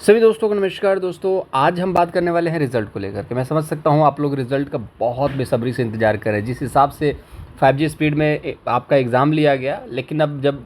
सभी दोस्तों को नमस्कार। दोस्तों, आज हम बात करने वाले हैं रिज़ल्ट को लेकर के। मैं समझ सकता हूँ आप लोग रिज़ल्ट का बहुत बेसब्री से इंतज़ार कर रहे हैं। जिस हिसाब से 5G स्पीड में आपका एग्ज़ाम लिया गया, लेकिन अब जब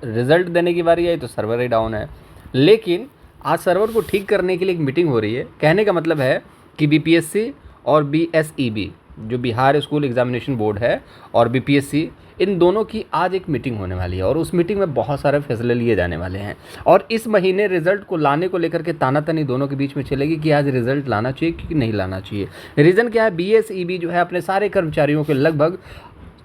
रिज़ल्ट देने की बारी आई तो सर्वर ही डाउन है। लेकिन आज सर्वर को ठीक करने के लिए एक मीटिंग हो रही है। कहने का मतलब है कि बीपीएससी और बीएसईबी, जो बिहार स्कूल एग्ज़ामिनेशन बोर्ड है, और बीपीएससी, इन दोनों की आज एक मीटिंग होने वाली है और उस मीटिंग में बहुत सारे फैसले लिए जाने वाले हैं। और इस महीने रिजल्ट को लाने को लेकर के तानातनी दोनों के बीच में चलेगी कि आज रिजल्ट लाना चाहिए कि नहीं लाना चाहिए। रीज़न क्या है? बीएसईबी जो है अपने सारे कर्मचारियों के लगभग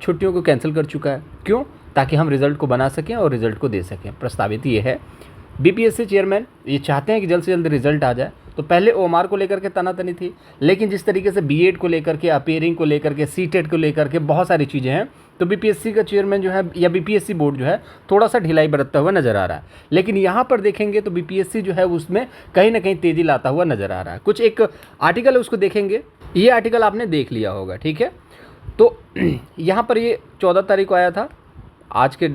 छुट्टियों को कैंसिल कर चुका है। क्यों? ताकि हम रिजल्ट को बना सकें और रिजल्ट को दे सकें। प्रस्तावित ये है, बीपीएससी चेयरमैन ये चाहते हैं कि जल्द से जल्द रिजल्ट आ जाए। तो पहले ओएमआर को लेकर के तनातनी थी, लेकिन जिस तरीके से बीएड को लेकर के, अपीयरिंग को लेकर के, सीटेट को लेकर के बहुत सारी चीज़ें हैं, तो बीपीएससी का चेयरमैन जो है या बीपीएससी बोर्ड जो है थोड़ा सा ढिलाई बरतता हुआ नजर आ रहा है। लेकिन यहाँ पर देखेंगे तो बीपीएससी जो है उसमें कहीं ना कहीं तेज़ी लाता हुआ नजर आ रहा है। कुछ एक आर्टिकल है, उसको देखेंगे। ये आर्टिकल आपने देख लिया होगा, ठीक है। तो यहाँ पर ये 14 तारीख को आया था, आज के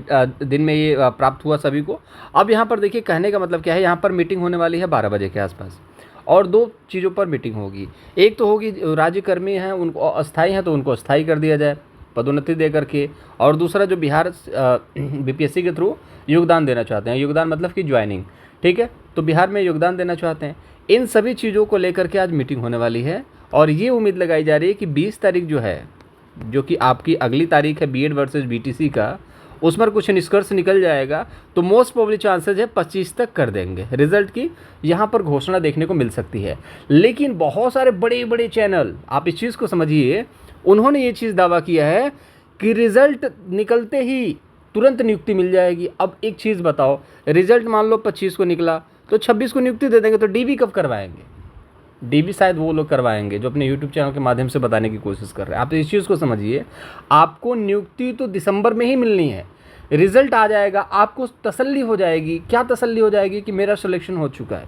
दिन में ये प्राप्त हुआ सभी को। अब यहाँ पर देखिए, कहने का मतलब क्या है, यहाँ पर मीटिंग होने वाली है 12 बजे के आसपास, और दो चीज़ों पर मीटिंग होगी। एक तो होगी राज्यकर्मी हैं, उनको अस्थाई हैं तो उनको अस्थाई कर दिया जाए पदोन्नति दे करके, और दूसरा जो बिहार बीपीएससी के थ्रू योगदान देना चाहते हैं, योगदान मतलब कि ज्वाइनिंग, ठीक है, तो बिहार में योगदान देना चाहते हैं। इन सभी चीज़ों को लेकर के आज मीटिंग होने वाली है और ये उम्मीद लगाई जा रही है कि 20 तारीख जो है, जो कि आपकी अगली तारीख है बीएड वर्सेस बीटीसी का, उस पर कुछ निष्कर्ष निकल जाएगा। तो मोस्ट प्रोबेबली चांसेस है 25 तक कर देंगे रिजल्ट की, यहाँ पर घोषणा देखने को मिल सकती है। लेकिन बहुत सारे बड़े बड़े चैनल, आप इस चीज़ को समझिए, उन्होंने ये चीज़ दावा किया है कि रिजल्ट निकलते ही तुरंत नियुक्ति मिल जाएगी। अब एक चीज़ बताओ, रिजल्ट मान लो 25 को निकला तो 26 को नियुक्ति दे देंगे, तो डीबी कब करवाएंगे? डीबी शायद वो लोग करवाएंगे जो अपने यूट्यूब चैनल के माध्यम से बताने की कोशिश कर रहे हैं। आप इस चीज़ को समझिए, आपको नियुक्ति तो दिसंबर में ही मिलनी है। रिजल्ट आ जाएगा, आपको तसल्ली हो जाएगी। क्या तसल्ली हो जाएगी? कि मेरा सिलेक्शन हो चुका है।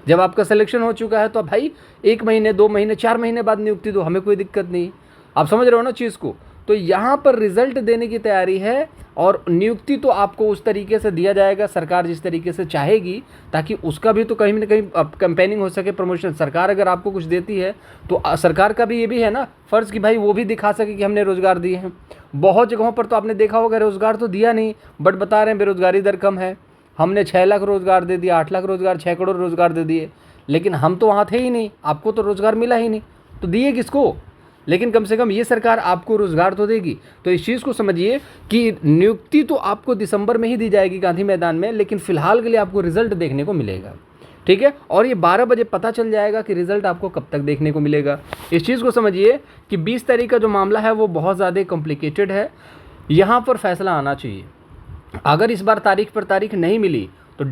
जब आपका सिलेक्शन हो चुका है तो भाई 1 महीने, 2 महीने, 4 महीने बाद नियुक्ति दो, हमें कोई दिक्कत नहीं। आप समझ रहे हो ना चीज़ को? तो यहाँ पर रिजल्ट देने की तैयारी है और नियुक्ति तो आपको उस तरीके से दिया जाएगा, सरकार जिस तरीके से चाहेगी, ताकि उसका भी तो कहीं ना कहीं कैंपेनिंग हो सके, प्रमोशन। सरकार अगर आपको कुछ देती है तो सरकार का भी ये भी है ना फ़र्ज़ कि भाई वो भी दिखा सके कि हमने रोज़गार दिए हैं। बहुत जगहों पर तो आपने देखा होगा रोज़गार तो दिया नहीं, बट बता रहे हैं बेरोज़गारी दर कम है, हमने 6 लाख रोज़गार दे दिया, 8 लाख रोज़गार, 6 करोड़ रोज़गार दे दिए। लेकिन हम तो वहाँ थे ही नहीं, आपको तो रोज़गार मिला ही नहीं, तो दिए किसको? लेकिन कम से कम ये सरकार आपको रोज़गार तो देगी। तो इस चीज़ को समझिए कि नियुक्ति तो आपको दिसंबर में ही दी जाएगी गांधी मैदान में, लेकिन फ़िलहाल के लिए आपको रिज़ल्ट देखने को मिलेगा, ठीक है। और ये 12 बजे पता चल जाएगा कि रिज़ल्ट आपको कब तक देखने को मिलेगा। इस चीज़ को समझिए कि 20 तारीख का जो मामला है वो बहुत ज़्यादा कॉम्प्लिकेटेड है। यहाँ पर फैसला आना चाहिए। अगर इस बार तारीख पर तारीख नहीं मिली तो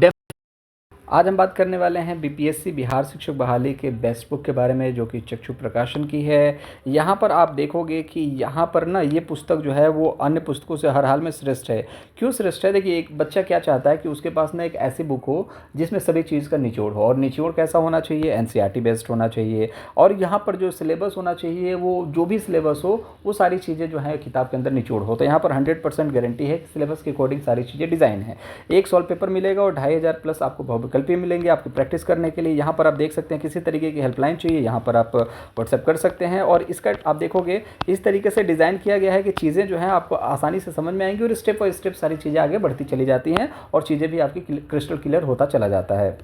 आज हम बात करने वाले हैं बीपीएससी बिहार शिक्षक बहाली के बेस्ट बुक के बारे में, जो कि चक्षु प्रकाशन की है। यहाँ पर आप देखोगे कि यहाँ पर ना ये पुस्तक जो है वो अन्य पुस्तकों से हर हाल में श्रेष्ठ है। क्यों श्रेष्ठ है? देखिए, एक बच्चा क्या चाहता है कि उसके पास ना एक ऐसी बुक हो जिसमें सभी चीज़ का निचोड़ हो, और निचोड़ कैसा होना चाहिए? एनसीईआरटी बेस्ड होना चाहिए। और यहाँ पर जो सिलेबस होना चाहिए, वो जो भी सिलेबस हो वो सारी चीज़ें जो है किताब के अंदर निचोड़ हो। तो यहाँ पर 100% गारंटी है कि सिलेबस के अकॉर्डिंग सारी चीज़ें डिज़ाइन है। एक सॉल्व पेपर मिलेगा और 2500 प्लस आपको विकल्प भी मिलेंगे आपकी प्रैक्टिस करने के लिए। यहाँ पर आप देख सकते हैं किसी तरीके की हेल्पलाइन चाहिए, यहाँ पर आप व्हाट्सएप कर सकते हैं। और इसका आप देखोगे इस तरीके से डिज़ाइन किया गया है कि चीज़ें जो हैं आपको आसानी से समझ में आएंगी और स्टेप बाय स्टेप सारी चीज़ें आगे बढ़ती चली जाती हैं और चीज़ें भी आपकी क्रिस्टल क्लियर होता चला जाता है।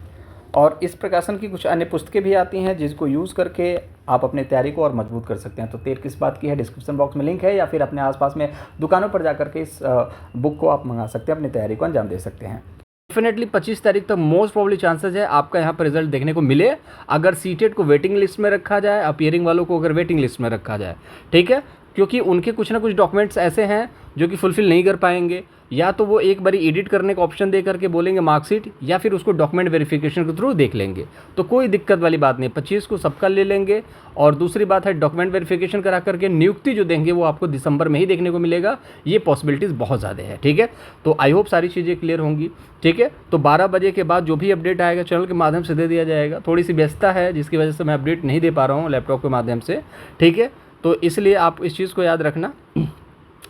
और इस प्रकाशन की कुछ अन्य पुस्तकें भी आती हैं जिसको यूज़ करके आप अपनी तैयारी को और मजबूत कर सकते हैं। तो देर किस बात की है? डिस्क्रिप्शन बॉक्स में लिंक है, या फिर अपने आसपास में दुकानों पर जाकर के इस बुक को आप मंगा सकते हैं, अपनी तैयारी को अंजाम दे सकते हैं। डेफिनेटली 25 तारीख तक मोस्ट प्रोबेबली चांसेस है आपका यहाँ पर रिजल्ट देखने को मिले, अगर सीटेट को वेटिंग लिस्ट में रखा जाए, अपीयरिंग वालों को अगर वेटिंग लिस्ट में रखा जाए, ठीक है। क्योंकि उनके कुछ ना कुछ डॉक्यूमेंट्स ऐसे हैं जो कि फुलफिल नहीं कर पाएंगे, या तो वो एक बारी एडिट करने का ऑप्शन दे करके बोलेंगे मार्कशीट, या फिर उसको डॉक्यूमेंट वेरिफिकेशन के थ्रू देख लेंगे। तो कोई दिक्कत वाली बात नहीं, 25 को सबका ले लेंगे। और दूसरी बात है, डॉक्यूमेंट वेरिफिकेशन करा करके नियुक्ति जो देंगे वो आपको दिसंबर में ही देखने को मिलेगा। ये पॉसिबिलिटीज़ बहुत ज़्यादा है, ठीक है। तो आई होप सारी चीज़ें क्लियर होंगी, ठीक है। तो 12 बजे के बाद जो भी अपडेट आएगा चैनल के माध्यम से दे दिया जाएगा। थोड़ी सी व्यस्तता है जिसकी वजह से मैं अपडेट नहीं दे पा रहा हूँ लैपटॉप के माध्यम से, ठीक है। तो इसलिए आप इस चीज़ को याद रखना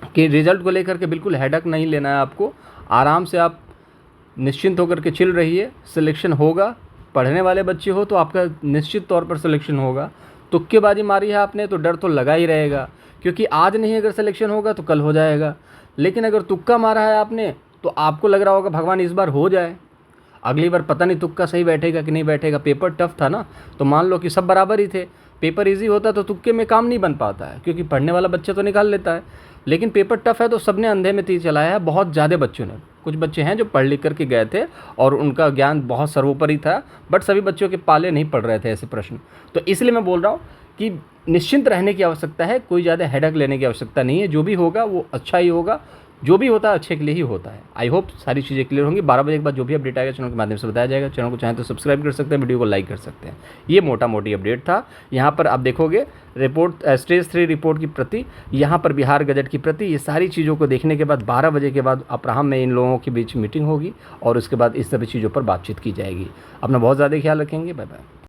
कि रिज़ल्ट को लेकर के बिल्कुल हेडक नहीं लेना है आपको। आराम से आप निश्चिंत होकर के चिल रहिए, सिलेक्शन होगा पढ़ने वाले बच्चे हो तो आपका निश्चित तौर पर सिलेक्शन होगा। तुक्केबाजी मारी है आपने तो डर तो लगा ही रहेगा, क्योंकि आज नहीं अगर सिलेक्शन होगा तो कल हो जाएगा। लेकिन अगर तुक्का मारा है आपने तो आपको लग रहा होगा भगवान इस बार हो जाए, अगली बार पता नहीं तुक्का सही बैठेगा कि नहीं बैठेगा। पेपर टफ था ना, तो मान लो कि सब बराबर ही थे, पेपर इजी होता तो तुक्के में काम नहीं बन पाता है, क्योंकि पढ़ने वाला बच्चा तो निकाल लेता है। लेकिन पेपर टफ है तो सबने अंधे में तीर चलाया है, बहुत ज़्यादा बच्चों ने। कुछ बच्चे हैं जो पढ़ लिख करके गए थे और उनका ज्ञान बहुत सर्वोपरि था, बट सभी बच्चों के पाले नहीं पड़ रहे थे ऐसे प्रश्न। तो इसलिए मैं बोल रहा हूँ कि निश्चिंत रहने की आवश्यकता है, कोई ज़्यादा हेडक लेने की आवश्यकता नहीं है। जो भी होगा वो अच्छा ही होगा, जो भी होता है अच्छे के लिए ही होता है। आई होप सारी चीज़ें क्लियर होंगी। 12 बजे के बाद जो भी अपडेट आएगा चैनल के माध्यम से बताया जाएगा। चैनल को चाहें तो सब्सक्राइब कर सकते हैं, वीडियो को लाइक कर सकते हैं। ये मोटा मोटी अपडेट था। यहाँ पर आप देखोगे रिपोर्ट, स्टेज 3 रिपोर्ट की प्रति, यहाँ पर बिहार गजट की प्रति, ये सारी चीज़ों को देखने के बाद 12 बजे के बाद अब्राहम में इन लोगों के बीच मीटिंग होगी और उसके बाद इस सभी चीज़ों पर बातचीत की जाएगी। अपना बहुत ज़्यादा ख्याल रखेंगे। Bye bye.